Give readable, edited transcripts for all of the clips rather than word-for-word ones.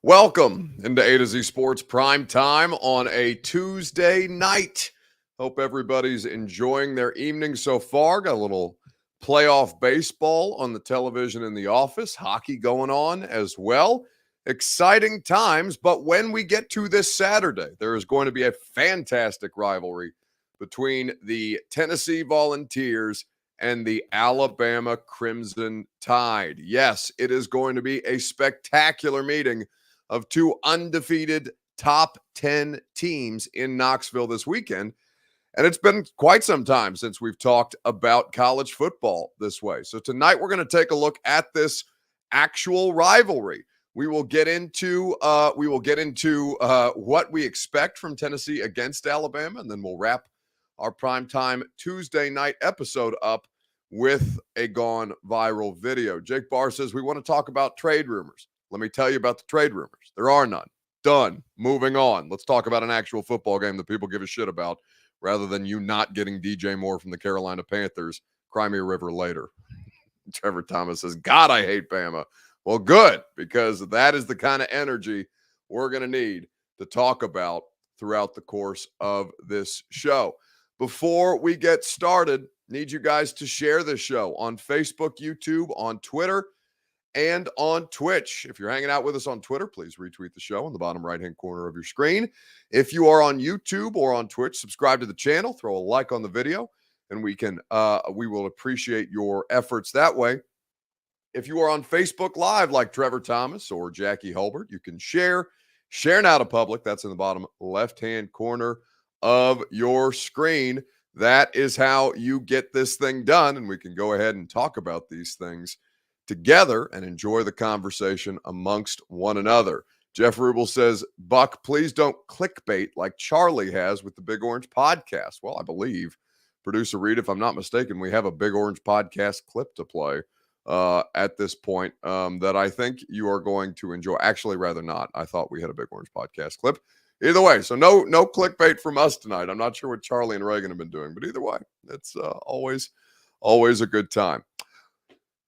Welcome into A to Z Sports Prime Time on a Tuesday night. Hope everybody's enjoying their evening so far. Got a little playoff baseball on the television in the office, hockey going on as well. Exciting times, but when we get to this Saturday, there is going to be a fantastic rivalry between the Tennessee Volunteers and the Alabama Crimson Tide. Yes, it is going to be a spectacular meeting of two undefeated top 10 teams in Knoxville this weekend. And it's been quite some time since we've talked about college football this way. So tonight we're going to take a look at this actual rivalry. We will get into what we expect from Tennessee against Alabama, and then we'll wrap our primetime Tuesday night episode up with a gone viral video. Jake Barr says we want to talk about trade rumors. Let me tell you about the trade rumors. There are none. Done. Moving on. Let's talk about an actual football game that people give a shit about rather than you not getting DJ Moore from the Carolina Panthers. Cry me a river later. Trevor Thomas says, God, I hate Bama. Well, good, because that is the kind of energy we're going to need to talk about throughout the course of this show. Before we get started, need you guys to share this show on Facebook, YouTube, on Twitter, and on Twitch. If you're hanging out with us on Twitter, please retweet the show in the bottom right-hand corner of your screen. If you are on YouTube or on Twitch, subscribe to the channel, throw a like on the video, and we will appreciate your efforts that way. If you are on Facebook Live like Trevor Thomas or Jackie Hulbert, you can share now to public. That's in the bottom left-hand corner of your screen. That is how you get this thing done, and we can go ahead and talk about these things together and enjoy the conversation amongst one another. Jeff Rubel says, Buck, please don't clickbait like Charlie has with the Big Orange podcast. Well, I believe, producer Reed, if I'm not mistaken, we have a Big Orange podcast clip to play at this point that I think you are going to enjoy. Actually, rather not. I thought we had a Big Orange podcast clip. Either way, so no clickbait from us tonight. I'm not sure what Charlie and Reagan have been doing, but either way, it's always a good time.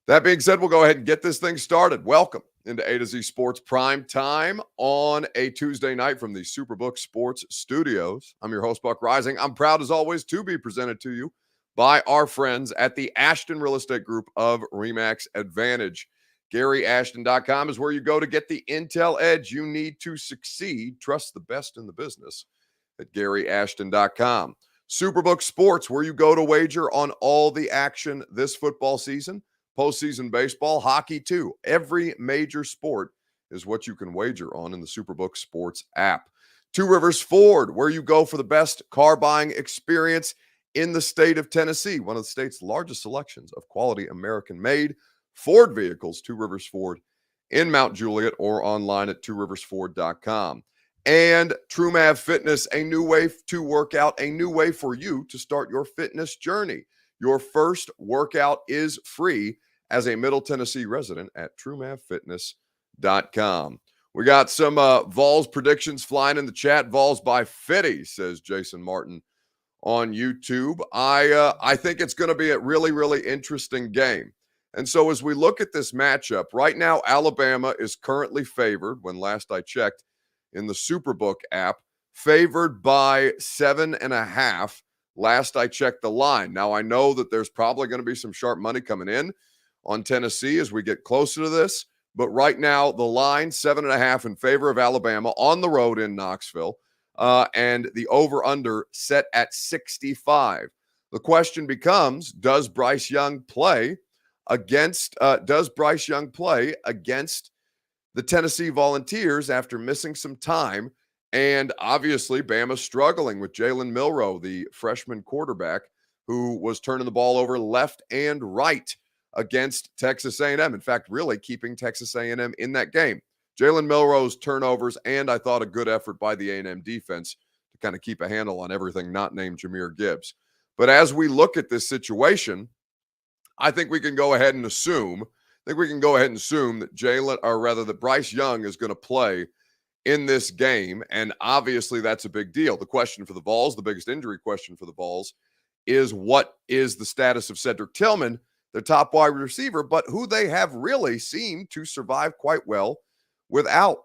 That being said, we'll go ahead and get this thing started. Welcome into A to Z Sports Prime Time on a Tuesday night from the Superbook Sports Studios. I'm your host, Buck Rising. I'm proud, as always, to be presented to you by our friends at the Ashton Real Estate Group of RE/MAX Advantage. GaryAshton.com is where you go to get the intel edge you need to succeed. Trust the best in the business at GaryAshton.com. Superbook Sports, where you go to wager on all the action this football season. Postseason baseball, hockey too. Every major sport is what you can wager on in the Superbook Sports app. Two Rivers Ford, where you go for the best car buying experience in the state of Tennessee, one of the state's largest selections of quality American-made Ford vehicles. Two Rivers Ford in Mount Juliet or online at tworiversford.com. And TrueMav Fitness, a new way to work out, a new way for you to start your fitness journey. Your first workout is free as a Middle Tennessee resident at TrueMavFitness.com. We got some Vols predictions flying in the chat. Vols by 50, says Jason Martin on YouTube. I think it's going to be a really, really interesting game. And so as we look at this matchup, right now Alabama is currently favored, when last I checked in the Superbook app, favored by 7.5. Last I checked the line. Now, I know that there's probably going to be some sharp money coming in on Tennessee as we get closer to this. But right now, the line, 7.5 in favor of Alabama on the road in Knoxville. And the over-under set at 65. The question becomes, does Bryce Young play against the Tennessee Volunteers after missing some time? And obviously, Bama's struggling with Jalen Milroe, the freshman quarterback, who was turning the ball over left and right against Texas A&M. In fact, really keeping Texas A&M in that game. Jalen Milroe's turnovers, and I thought a good effort by the A&M defense to kind of keep a handle on everything not named Jahmyr Gibbs. But as we look at this situation, I think we can go ahead and assume that that Bryce Young is going to play in this game, and obviously that's a big deal. The question for the Vols, the biggest injury question for the Vols, is what is the status of Cedric Tillman, their top wide receiver, but who they have really seemed to survive quite well without.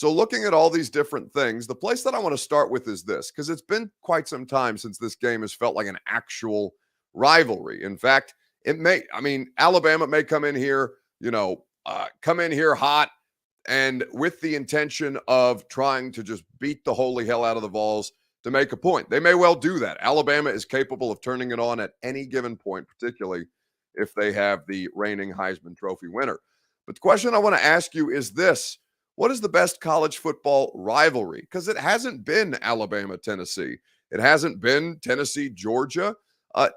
So, looking at all these different things, the place that I want to start with is this, because it's been quite some time since this game has felt like an actual rivalry. In fact, Alabama may come in here, come in here hot and with the intention of trying to just beat the holy hell out of the Vols to make a point. They may well do that. Alabama is capable of turning it on at any given point, particularly if they have the reigning Heisman Trophy winner. But the question I want to ask you is this: what is the best college football rivalry? Because it hasn't been Alabama, Tennessee. It hasn't been Tennessee, Georgia.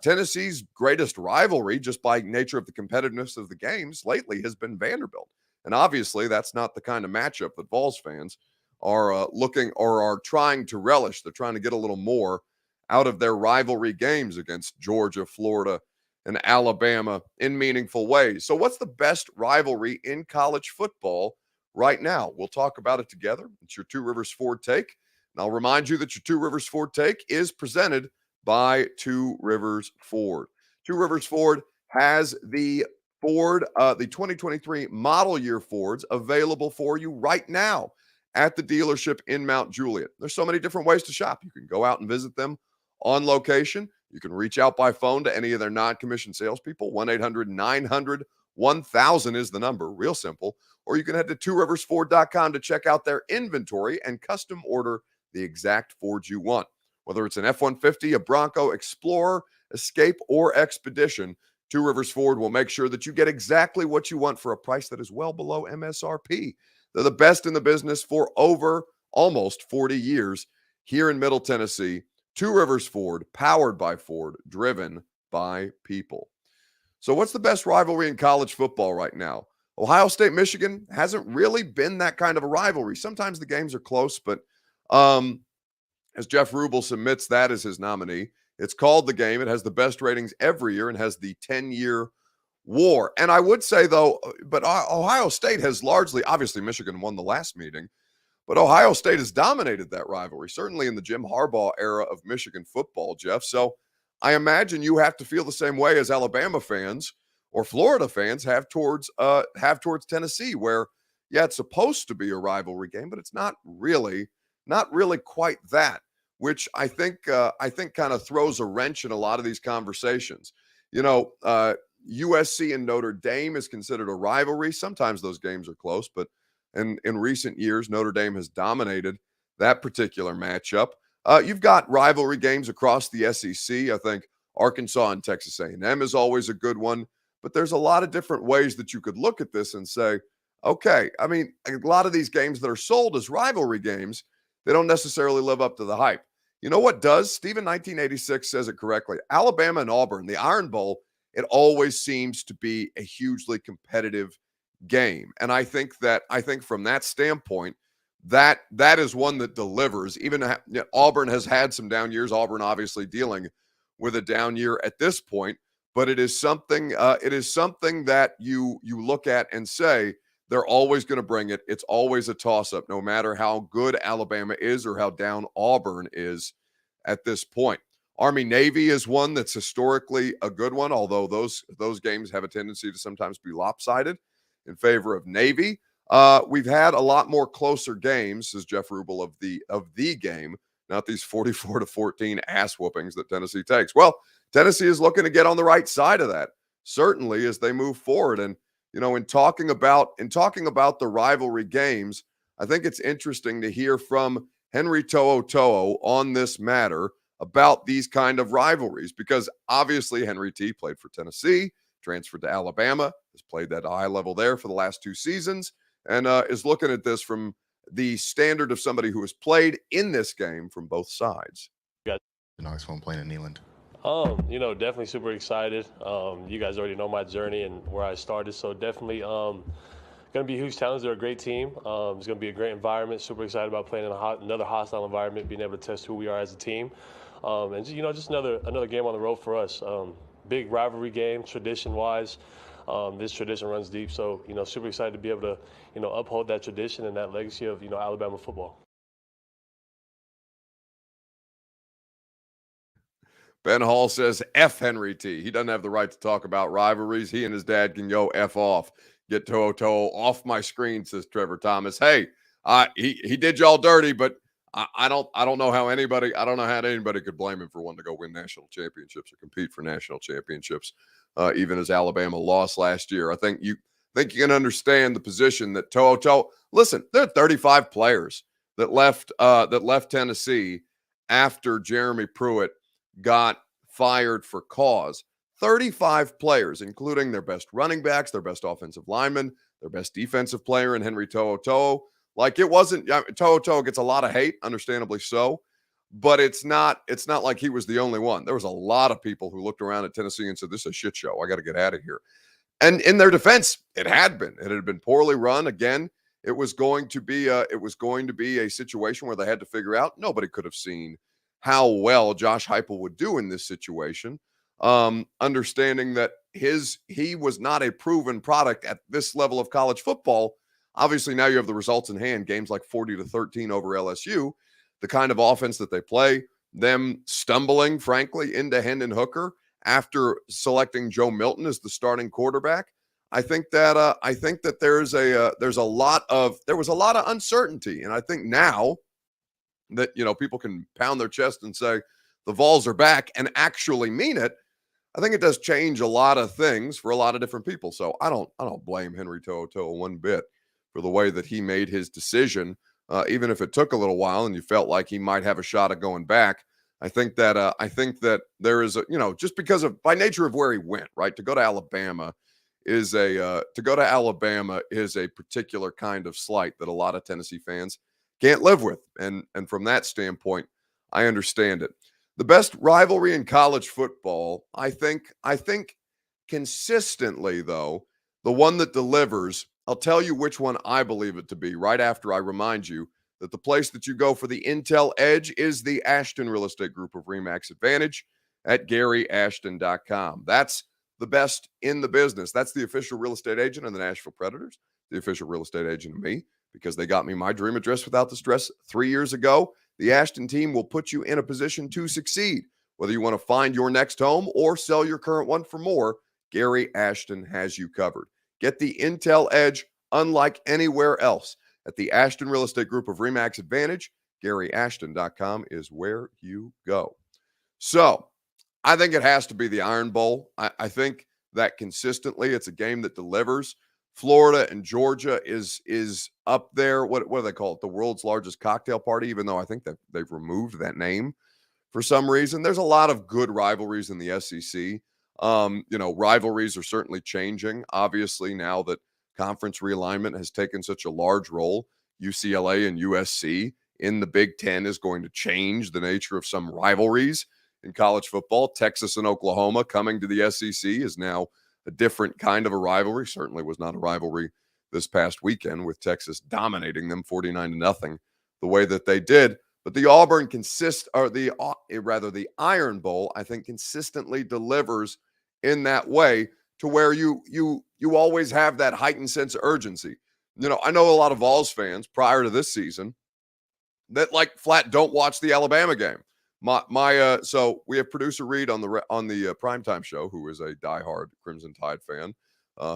Tennessee's greatest rivalry, just by nature of the competitiveness of the games lately, has been Vanderbilt. And obviously, that's not the kind of matchup that Vols fans are looking or are trying to relish. They're trying to get a little more out of their rivalry games against Georgia, Florida, and Alabama in meaningful ways. So, what's the best rivalry in college football right now? We'll talk about it together. It's your Two Rivers Ford Take. And I'll remind you that your Two Rivers Ford Take is presented by Two Rivers Ford. Two Rivers Ford has the 2023 model year Fords available for you right now at the dealership in Mount Juliet. There's so many different ways to shop. You can go out and visit them on location. You can reach out by phone to any of their non-commissioned salespeople. 1-800-900-1000 is the number. Real simple. Or you can head to tworiversford.com to check out their inventory and custom order the exact Ford you want. Whether it's an F-150, a Bronco, Explorer, Escape, or Expedition, Two Rivers Ford will make sure that you get exactly what you want for a price that is well below MSRP. They're the best in the business for over almost 40 years here in Middle Tennessee. Two Rivers Ford, powered by Ford, driven by people. So what's the best rivalry in college football right now? Ohio State, Michigan hasn't really been that kind of a rivalry. Sometimes the games are close, but as Jeff Rubel submits that as his nominee, it's called The Game. It has the best ratings every year and has the 10-year war. And I would say, though, but Ohio State has largely, obviously Michigan won the last meeting, but Ohio State has dominated that rivalry, certainly in the Jim Harbaugh era of Michigan football, Jeff. So I imagine you have to feel the same way as Alabama fans or Florida fans have towards Tennessee, where, yeah, it's supposed to be a rivalry game, but it's not really quite that, which I think kind of throws a wrench in a lot of these conversations. USC and Notre Dame is considered a rivalry. Sometimes those games are close, but in recent years, Notre Dame has dominated that particular matchup. You've got rivalry games across the SEC. I think Arkansas and Texas A&M is always a good one, but there's a lot of different ways that you could look at this and say, okay, I mean, a lot of these games that are sold as rivalry games, they don't necessarily live up to the hype. You know what does? Steven 1986 says it correctly. Alabama and Auburn, the Iron Bowl, it always seems to be a hugely competitive game. And I think from that standpoint, that is one that delivers. Even Auburn has had some down years. Auburn obviously dealing with a down year at this point, but it is something that you look at and say, they're always going to bring it. It's always a toss-up, no matter how good Alabama is or how down Auburn is at this point. Army-Navy is one that's historically a good one, although those games have a tendency to sometimes be lopsided in favor of Navy. We've had a lot more closer games, says Jeff Rubel, of the game, not these 44-14 ass whoopings that Tennessee takes. Well, Tennessee is looking to get on the right side of that, certainly, as they move forward. And in talking about the rivalry games, I think it's interesting to hear from Henry To'o on this matter about these kind of rivalries, because obviously Henry T played for Tennessee, transferred to Alabama, has played at a high level there for the last 2 seasons, and is looking at this from the standard of somebody who has played in this game from both sides. Nice one playing in Neyland. Definitely super excited. You guys already know my journey and where I started, so definitely going to be a huge challenge. They're a great team. It's going to be a great environment. Super excited about playing in another hostile environment, being able to test who we are as a team, and just another game on the road for us. Big rivalry game, tradition-wise. This tradition runs deep, so super excited to be able to uphold that tradition and that legacy of Alabama football. Ben Hall says, F Henry T. He doesn't have the right to talk about rivalries. He and his dad can go F off. Get To'o off my screen, says Trevor Thomas. Hey, He did y'all dirty, but I don't know how anybody could blame him for wanting to go win national championships or compete for national championships, even as Alabama lost last year. I think you can understand the position that Toto. Listen, there are 35 players that left Tennessee after Jeremy Pruitt got fired for cause. 35 players, including their best running backs, their best offensive linemen, their best defensive player in Henry To'oTo'o. Like, it wasn't To'oTo'o gets a lot of hate, understandably so, but it's not like he was the only one. There was a lot of people who looked around at Tennessee and said, "This is a shit show. I got to get out of here." And in their defense, it had been poorly run. Again, it was going to be a situation where they had to figure out. Nobody could have seen how well Josh Heupel would do in this situation. Understanding that he was not a proven product at this level of college football. Obviously, now you have the results in hand, games like 40-13 over LSU, the kind of offense that they play, them stumbling, frankly, into Hendon Hooker after selecting Joe Milton as the starting quarterback. I think that there was a lot of uncertainty. And I think now that, people can pound their chest and say the Vols are back and actually mean it, I think it does change a lot of things for a lot of different people. So I don't blame Henry To'oTo'o one bit for the way that he made his decision, even if it took a little while and you felt like he might have a shot at going back. I think that there is just because of by nature of where he went, right? To go to Alabama is a particular kind of slight that a lot of Tennessee fans can't live with. And from that standpoint, I understand it. The best rivalry in college football, I think consistently, though, the one that delivers, I'll tell you which one I believe it to be right after I remind you that the place that you go for the intel edge is the Ashton Real Estate Group of RE/MAX Advantage at GaryAshton.com. That's the best in the business. That's the official real estate agent of the Nashville Predators, the official real estate agent of me, because they got me my dream address without the stress 3 years ago. The Ashton team will put you in a position to succeed. Whether you want to find your next home or sell your current one for more, Gary Ashton has you covered. Get the intel edge unlike anywhere else at the Ashton Real Estate Group of RE/MAX Advantage. GaryAshton.com is where you go. So I think it has to be the Iron Bowl. I think that consistently it's a game that delivers. Florida and Georgia is up there. What do they call it? The world's largest cocktail party, even though I think that they've removed that name for some reason. There's a lot of good rivalries in the SEC. Rivalries are certainly changing. Obviously, now that conference realignment has taken such a large role, UCLA and USC in the Big Ten is going to change the nature of some rivalries in college football. Texas and Oklahoma coming to the SEC is now a different kind of a rivalry. Certainly was not a rivalry this past weekend with Texas dominating them 49-0 the way that they did. But the the Iron Bowl, I think, consistently delivers in that way to where you always have that heightened sense of urgency. I know a lot of Vols fans prior to this season that flat don't watch the Alabama game. So we have producer Reed on the primetime show, who is a diehard Crimson Tide fan,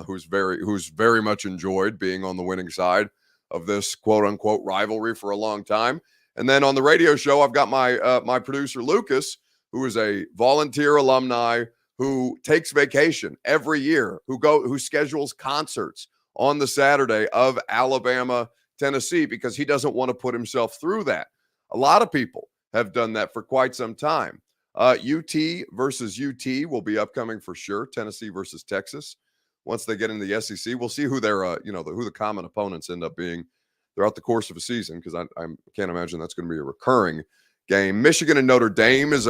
who's very much enjoyed being on the winning side of this quote unquote rivalry for a long time. And then on the radio show, I've got my producer Lucas, who is a volunteer alumni who takes vacation every year, who schedules concerts on the Saturday of Alabama, Tennessee, because he doesn't want to put himself through that. A lot of people have done that for quite some time. UT versus UT will be upcoming for sure. Tennessee versus Texas. Once they get into the SEC, we'll see who who the common opponents end up being throughout the course of a season, because I can't imagine that's going to be a recurring game. Michigan and Notre Dame is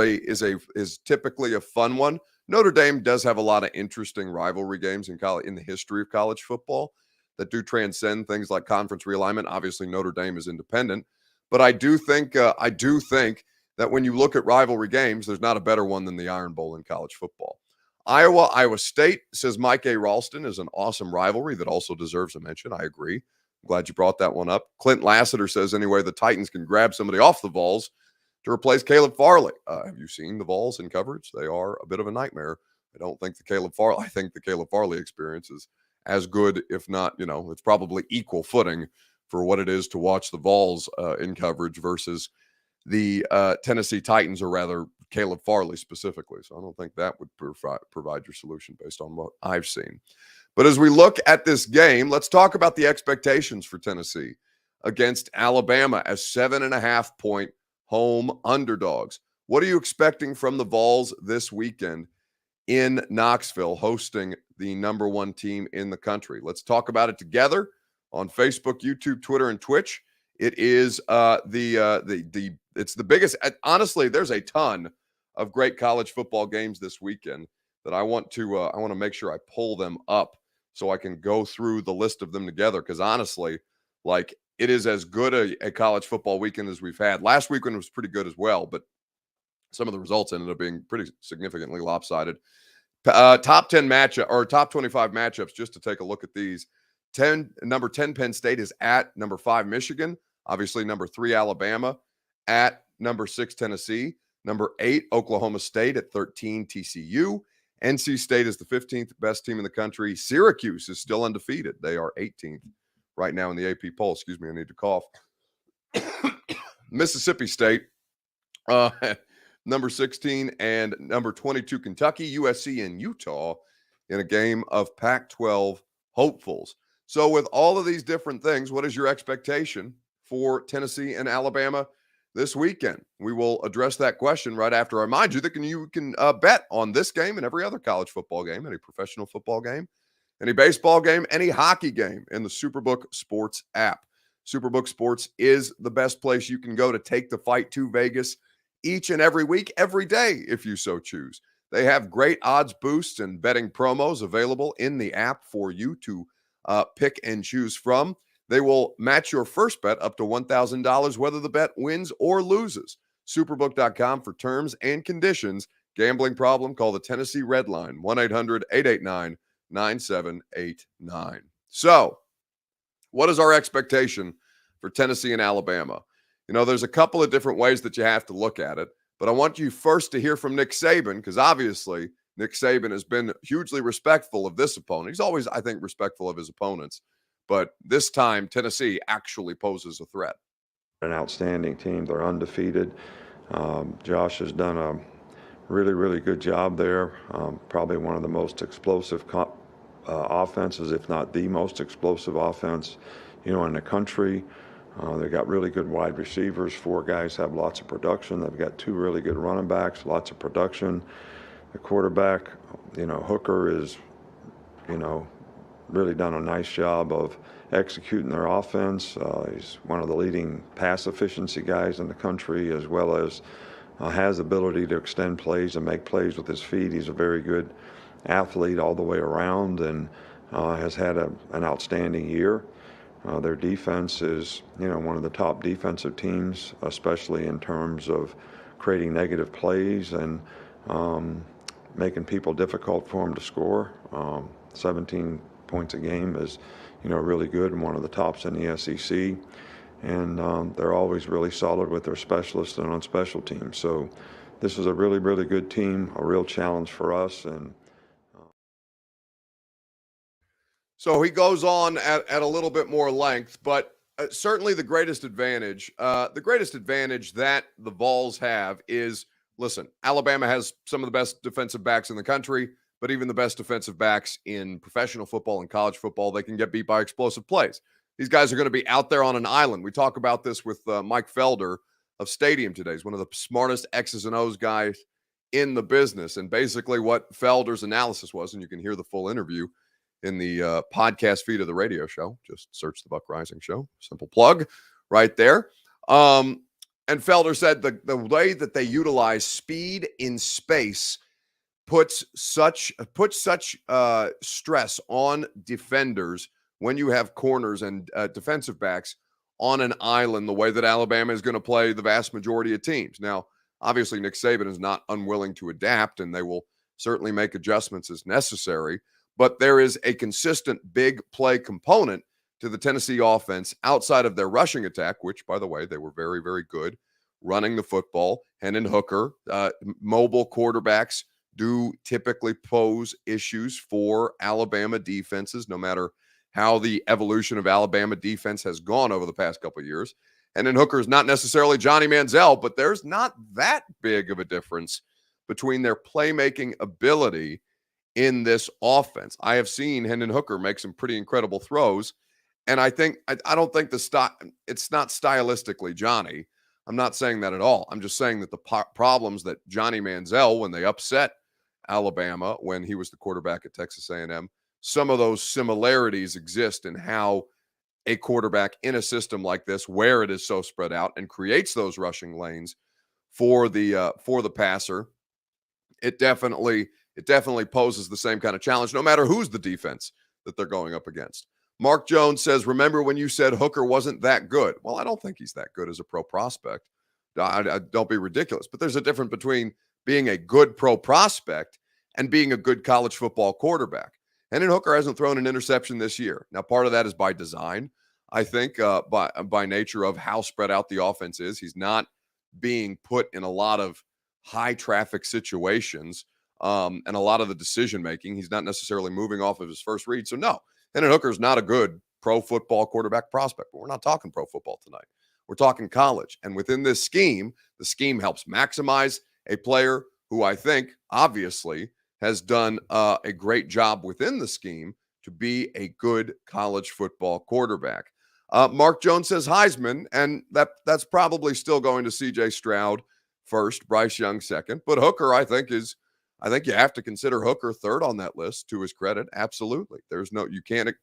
typically a fun one. Notre Dame does have a lot of interesting rivalry games in the history of college football that do transcend things like conference realignment. Obviously, Notre Dame is independent, but I do think that when you look at rivalry games, there's not a better one than the Iron Bowl in college football. Iowa State, says Mike A. Ralston, is an awesome rivalry that also deserves a mention. I agree. I'm glad you brought that one up. Clint Lassiter says, anyway, the Titans can grab somebody off the Vols to replace Caleb Farley. Have you seen the Vols in coverage? They are a bit of a nightmare. I think the Caleb Farley experience is as good, if not, it's probably equal footing for what it is to watch the Vols in coverage versus the Tennessee Titans, or rather Caleb Farley specifically. So I don't think that would provide your solution based on what I've seen. But as we look at this game, let's talk about the expectations for Tennessee against Alabama as 7.5-point home underdogs. What are you expecting from the Vols this weekend in Knoxville, hosting the number one team in the country? Let's talk about it together on Facebook, YouTube, Twitter, and Twitch. It is it's the biggest. Honestly, there's a ton of great college football games this weekend that I want to make sure I pull them up so I can go through the list of them together. Because honestly, like, it is as good a college football weekend as we've had. Last weekend was pretty good as well, but some of the results ended up being pretty significantly lopsided. Top 10 matchup or top 25 matchups, just to take a look at these. Number 10 Penn State is at number 5 Michigan. Obviously, number 3 Alabama, at number 6 Tennessee. Number 8 Oklahoma State, at 13 TCU. NC State is the 15th best team in the country. Syracuse is still undefeated. They are 18th right now in the AP poll. Excuse me, I need to cough. Mississippi State, number 16, and number 22 Kentucky, USC, and Utah in a game of Pac-12 hopefuls. So with all of these different things, what is your expectation for Tennessee and Alabama this weekend? We will address that question right after I remind you that you can bet on this game and every other college football game, any professional football game, any baseball game, any hockey game in the Superbook Sports app. Superbook Sports is the best place you can go to take the fight to Vegas each and every week, every day, if you so choose. They have great odds boosts and betting promos available in the app for you to pick and choose from. They will match your first bet up to $1,000, whether the bet wins or loses. Superbook.com for terms and conditions. Gambling problem? Call the Tennessee Red Line, 1-800-889-9789. So, what is our expectation for Tennessee and Alabama? You know, there's a couple of different ways that you have to look at it, but I want you first to hear from Nick Saban, because obviously Nick Saban has been hugely respectful of this opponent. He's always, I think, respectful of his opponents, but this time Tennessee actually poses a threat. An outstanding team. They're undefeated. Josh has done a really, really good job there. Probably one of the most explosive offenses, if not the most explosive offense, in the country. They've got really good wide receivers. 4 guys have lots of production. They've got 2 really good running backs, lots of production. The quarterback, Hooker is, really done a nice job of executing their offense. He's one of the leading pass efficiency guys in the country, as well as has the ability to extend plays and make plays with his feet. He's a very good athlete all the way around, and has had an outstanding year. Their defense is, one of the top defensive teams, especially in terms of creating negative plays and making people difficult for them to score. 17 points a game is, really good and one of the tops in the SEC. And they're always really solid with their specialists and on special teams. So this is a really, really good team, a real challenge for us. And so he goes on at a little bit more length, but certainly the greatest advantage that the Vols have is, listen, Alabama has some of the best defensive backs in the country, but even the best defensive backs in professional football and college football, they can get beat by explosive plays. These guys are going to be out there on an island. We talk about this with Mike Felder of Stadium today. He's one of the smartest X's and O's guys in the business. And basically what Felder's analysis was, and you can hear the full interview in the podcast feed of the radio show. Just search the Buck Rising Show. Simple plug right there. And Felder said the way that they utilize speed in space puts such stress on defenders when you have corners and defensive backs on an island, the way that Alabama is going to play the vast majority of teams. Now, obviously, Nick Saban is not unwilling to adapt, and they will certainly make adjustments as necessary. But there is a consistent big play component to the Tennessee offense outside of their rushing attack, which, by the way, they were very, very good running the football. Hendon Hooker, mobile quarterbacks do typically pose issues for Alabama defenses, no matter how the evolution of Alabama defense has gone over the past couple of years. Hendon Hooker is not necessarily Johnny Manziel, but there's not that big of a difference between their playmaking ability in this offense. I have seen Hendon Hooker make some pretty incredible throws, and I don't think it's not stylistically Johnny. I'm not saying that at all. I'm just saying that the problems that Johnny Manziel, when they upset Alabama when he was the quarterback at Texas A&M, some of those similarities exist in how a quarterback in a system like this, where it is so spread out and creates those rushing lanes for the passer, it definitely poses the same kind of challenge, no matter who's the defense that they're going up against. Mark Jones says, remember when you said Hooker wasn't that good? Well, I don't think he's that good as a pro prospect. Don't be ridiculous. But there's a difference between being a good pro prospect and being a good college football quarterback. Hendon Hooker hasn't thrown an interception this year. Now, part of that is by design, I think, by nature of how spread out the offense is. He's not being put in a lot of high traffic situations and a lot of the decision making. He's not necessarily moving off of his first read. So, no, Hendon Hooker is not a good pro football quarterback prospect. But we're not talking pro football tonight. We're talking college. And within this scheme, the scheme helps maximize a player who I think, obviously, has done a great job within the scheme to be a good college football quarterback. Mark Jones says Heisman, and that's probably still going to C.J. Stroud first, Bryce Young second. But Hooker, I think you have to consider Hooker third on that list, to his credit. Absolutely. You can't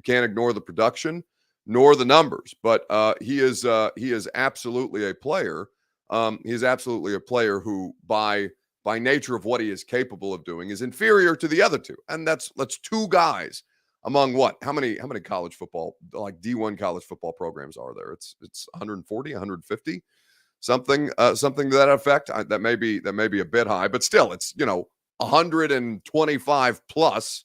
ignore the production nor the numbers, but he is absolutely a player. He is absolutely a player who, by nature of what he is capable of doing, is inferior to the other two. And that's two guys among what? How many college football, like D1 college football programs are there? It's 140, 150, something to that effect. That may be a bit high, but still, it's 125 plus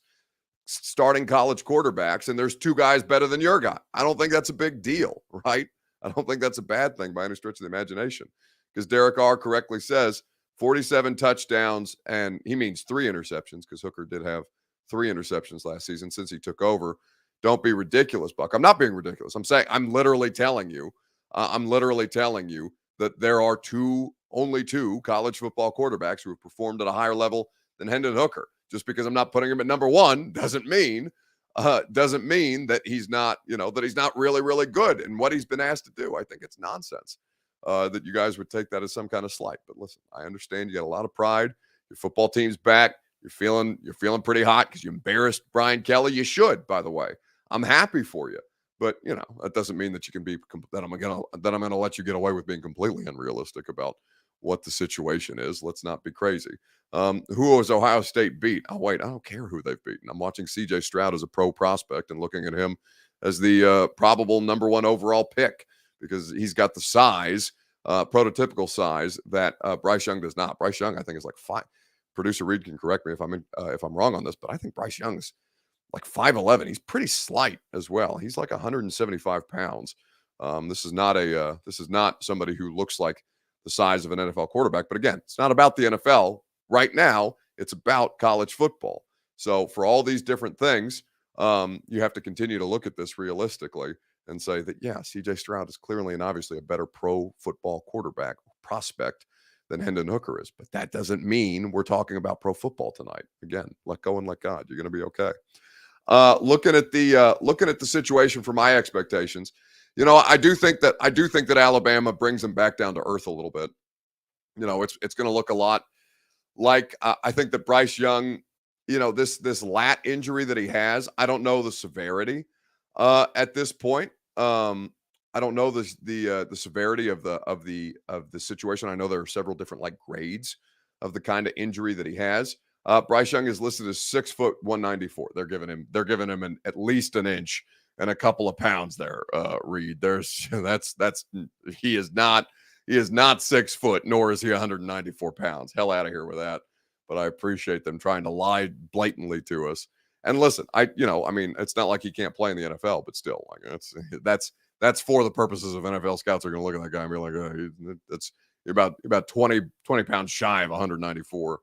starting college quarterbacks, and there's two guys better than your guy. I don't think that's a big deal, right? I don't think that's a bad thing by any stretch of the imagination, because Derek R. correctly says 47 touchdowns, and he means 3 interceptions, because Hooker did have 3 interceptions last season since he took over. Don't be ridiculous, Buck. I'm not being ridiculous. I'm literally telling you that there are only two college football quarterbacks who have performed at a higher level than Hendon Hooker. Just because I'm not putting him at number one doesn't mean that he's not, that he's not really, really good in what he's been asked to do. I think it's nonsense that you guys would take that as some kind of slight. But listen, I understand you got a lot of pride. Your football team's back. You're feeling pretty hot because you embarrassed Brian Kelly. You should, by the way. I'm happy for you. But that doesn't mean that you can be that I'm gonna let you get away with being completely unrealistic about what the situation is. Let's not be crazy. Who has Ohio State beat? Oh, wait, I don't care who they've beaten. I'm watching C.J. Stroud as a pro prospect and looking at him as the probable number 1 overall pick, because he's got the size, prototypical size that Bryce Young does not. Bryce Young, I think, is like 5. Producer Reed can correct me if I'm wrong on this, but I think Bryce Young's like 5'11". He's pretty slight as well. He's like 175 pounds. This is not somebody who looks like the size of an NFL quarterback. But again, it's not about the NFL right now. It's about college football. So for all these different things, you have to continue to look at this realistically and say that, yeah, C.J. Stroud is clearly and obviously a better pro football quarterback prospect than Hendon Hooker is. But that doesn't mean we're talking about pro football tonight. Again, let go and let God. You're going to be okay. Looking at the situation for my expectations, I do think that Alabama brings them back down to earth a little bit. It's going to look a lot like I think that Bryce Young, this lat injury that he has. I don't know the severity at this point. I don't know the severity of the situation. I know there are several different grades of the kind of injury that he has. Bryce Young is listed as 6 foot 194. They're giving him at least an inch and a couple of pounds there. Reed, he is not 6 foot, nor is he 194 pounds. Hell out of here with that. But I appreciate them trying to lie blatantly to us. And listen, it's not like he can't play in the NFL, but still, that's for the purposes of NFL scouts are going to look at that guy and be like, oh, you're about 20 pounds shy of 194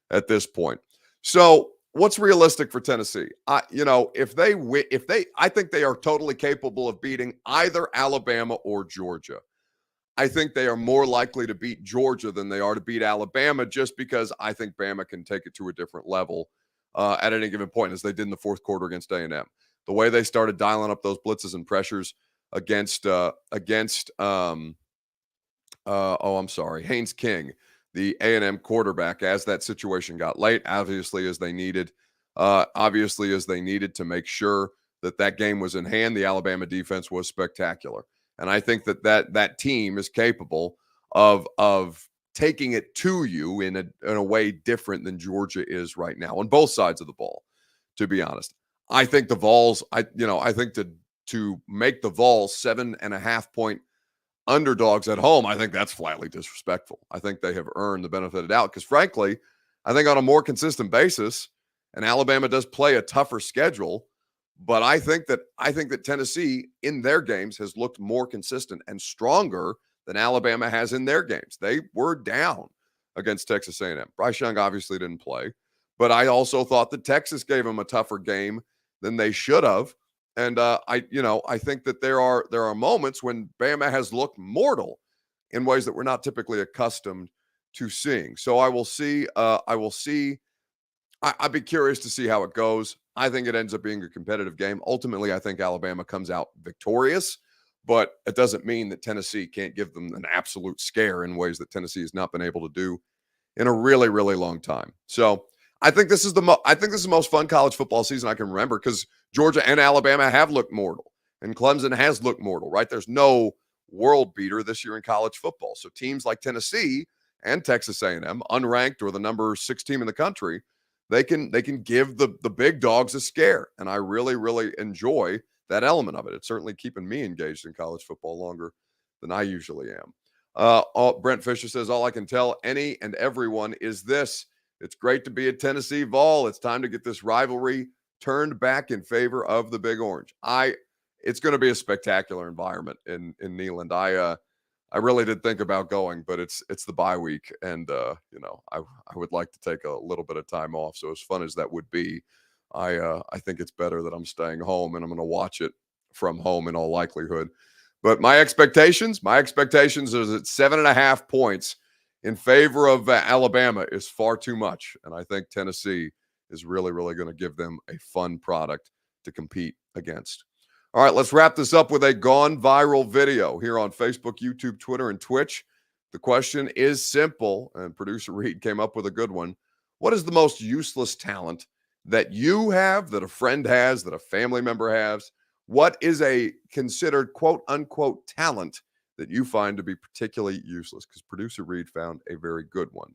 at this point. So what's realistic for Tennessee? If they win, I think they are totally capable of beating either Alabama or Georgia. I think they are more likely to beat Georgia than they are to beat Alabama, just because I think Bama can take it to a different level at any given point, as they did in the fourth quarter against A&M. The way they started dialing up those blitzes and pressures against Haynes King, the A&M quarterback, as that situation got late, obviously as they needed to make sure that game was in hand. The Alabama defense was spectacular. And I think that team is capable of taking it to you in a way different than Georgia is right now on both sides of the ball, to be honest. I think the Vols, I think to make the Vols 7.5-point underdogs at home, I think that's flatly disrespectful. I think they have earned the benefit of the doubt because, frankly, I think on a more consistent basis, and Alabama does play a tougher schedule, but I think that Tennessee in their games has looked more consistent and stronger than Alabama has in their games. They were down against Texas A&M. Bryce Young obviously didn't play, but I also thought that Texas gave them a tougher game than they should have. And I think that there are moments when Bama has looked mortal in ways that we're not typically accustomed to seeing. So I will see. I'd be curious to see how it goes. I think it ends up being a competitive game. Ultimately, I think Alabama comes out victorious, but it doesn't mean that Tennessee can't give them an absolute scare in ways that Tennessee has not been able to do in a really, really long time. So I think this is the most fun college football season I can remember, because Georgia and Alabama have looked mortal, and Clemson has looked mortal, right? There's no world beater this year in college football. So teams like Tennessee and Texas A&M, unranked or the number 6 team in the country, they can give the big dogs a scare. And I really, really enjoy that element of it. It's certainly keeping me engaged in college football longer than I usually am. Brent Fisher says, all I can tell any and everyone is this: it's great to be a Tennessee Vol. It's time to get this rivalry turned back in favor of the Big Orange. It's going to be a spectacular environment in Neyland. I really did think about going, but it's the bye week, and I would like to take a little bit of time off. So as fun as that would be, I think it's better that I'm staying home, and I'm going to watch it from home in all likelihood. But my expectations is that 7.5 points in favor of Alabama is far too much, and I think Tennessee is really, really going to give them a fun product to compete against. All right, let's wrap this up with a gone viral video here on Facebook, YouTube, Twitter, and Twitch. The question is simple, and producer Reed came up with a good one. What is the most useless talent that you have, that a friend has, that a family member has? What is a considered quote-unquote talent that you find to be particularly useless? Because producer Reed found a very good one.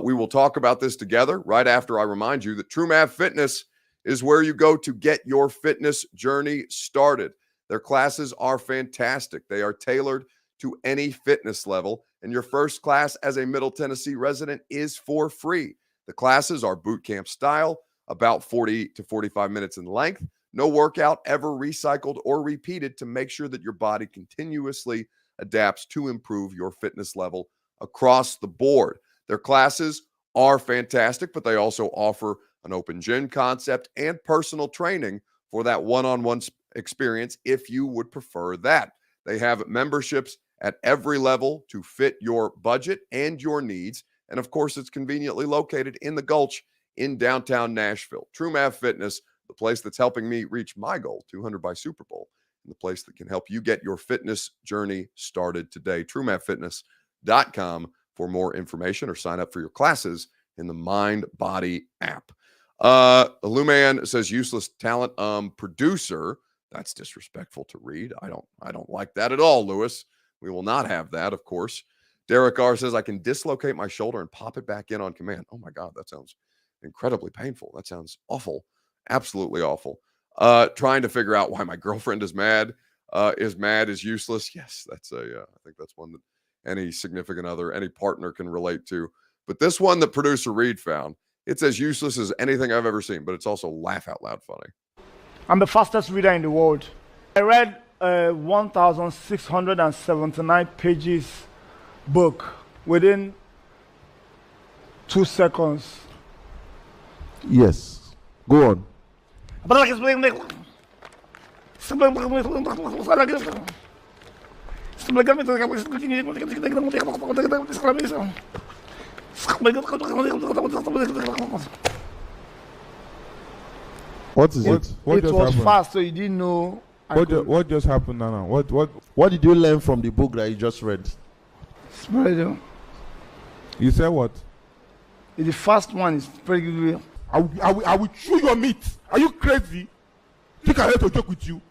We will talk about this together right after I remind you that TrueMath Fitness is where you go to get your fitness journey started. Their classes are fantastic. They are tailored to any fitness level, and your first class as a Middle Tennessee resident is for free. The classes are boot camp style, about 40 to 45 minutes in length. No workout ever recycled or repeated, to make sure that your body continuously adapts to improve your fitness level across the board. Their classes are fantastic, but they also offer an open gym concept and personal training for that one-on-one experience if you would prefer that. They have memberships at every level to fit your budget and your needs. And of course, it's conveniently located in the Gulch in downtown Nashville. TrueMath Fitness, the place that's helping me reach my goal, 200 by Super Bowl, and the place that can help you get your fitness journey started today. TrueMathFitness.com for more information, or sign up for your classes in the Mind Body app. Luman says useless talent. Producer, that's disrespectful to read. I don't like that at all, Lewis. We will not have that, of course. Derek R says I can dislocate my shoulder and pop it back in on command. Oh my God, that sounds incredibly painful. That sounds awful. Absolutely awful. Trying to figure out why my girlfriend is mad is useless. Yes, that's I think that's one that any significant other, any partner can relate to. But this one that producer Reed found, it's as useless as anything I've ever seen, but it's also laugh out loud funny. I'm the fastest reader in the world. I read a 1,679 pages book within 2 seconds. Yes. Go on. What is it? What It just was happened? fast, so you didn't know. What just happened now? What did you learn from the book that you just read? Spread. You said what? The first one is pretty good. I will chew your meat. Are you crazy? Think I hate to joke with you.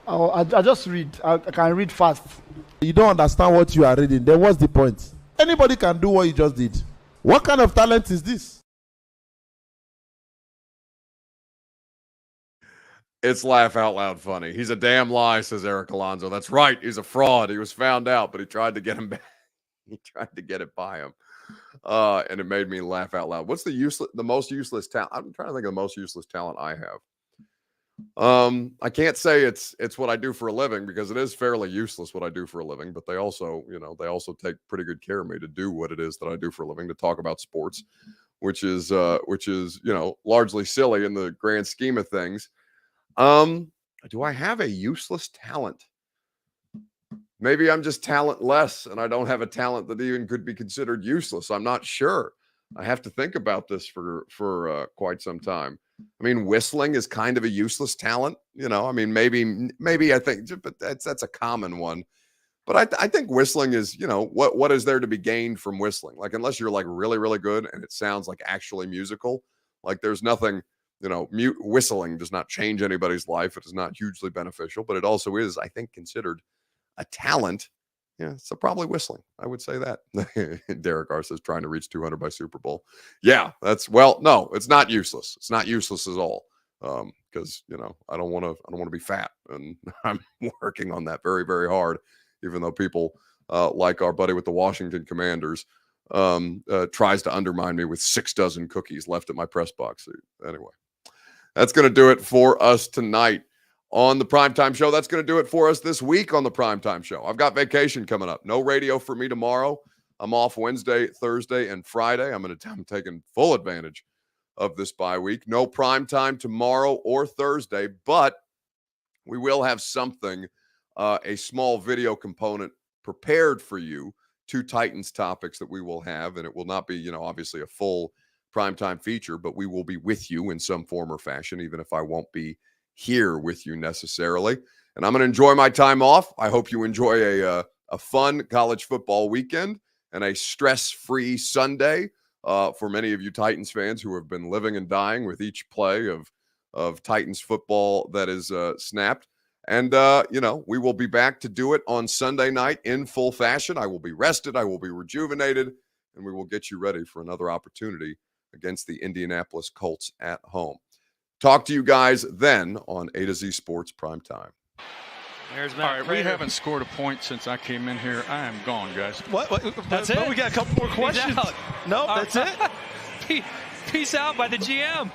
I just read. I can read fast. You don't understand what you are reading. Then what's the point? Anybody can do what you just did. What kind of talent is this? It's laugh out loud funny. He's a damn lie, says Eric Alonso. That's right. He's a fraud. He was found out, but he tried to get him back. He tried to get it by him. And it made me laugh out loud. What's the most useless talent? I'm trying to think of the most useless talent I have. I can't say it's what I do for a living, because it is fairly useless what I do for a living, but they also take pretty good care of me to do what it is that I do for a living, to talk about sports, which is largely silly in the grand scheme of things. Do I have a useless talent? Maybe I'm just talentless and I don't have a talent that even could be considered useless. I'm not sure. I have to think about this for quite some time. I mean, whistling is kind of a useless talent. I mean, maybe I think, but that's a common one. But I think whistling is, what is there to be gained from whistling? Like, unless you're like really, really good and it sounds like actually musical, like there's nothing, whistling does not change anybody's life. It is not hugely beneficial, but it also is, I think, considered a talent. Yeah, so probably whistling. I would say that. Derek R says trying to reach 200 by Super Bowl. Yeah, no, it's not useless. It's not useless at all. Because I don't want to be fat, and I'm working on that very, very hard. Even though people like our buddy with the Washington Commanders tries to undermine me with 6 dozen cookies left at my press box. Anyway, that's going to do it for us tonight on the Primetime Show. That's going to do it for us this week on the Primetime Show. I've got vacation coming up. No radio for me tomorrow. I'm off Wednesday, Thursday, and Friday. I'm taking full advantage of this bye week. No primetime tomorrow or Thursday, but we will have something, a small video component prepared for you, 2 Titans topics that we will have, and it will not be, obviously a full primetime feature, but we will be with you in some form or fashion, even if I won't be here with you necessarily. And I'm going to enjoy my time off. I hope you enjoy a fun college football weekend and a stress-free Sunday for many of you Titans fans who have been living and dying with each play of Titans football that is snapped. And, we will be back to do it on Sunday night in full fashion. I will be rested. I will be rejuvenated, and we will get you ready for another opportunity against the Indianapolis Colts at home. Talk to you guys then on A to Z Sports Primetime. There's Matt. All right, we haven't scored a point since I came in here. I am gone, guys. What? That's it? We got a couple more questions. No, that's it. Peace out by the GM.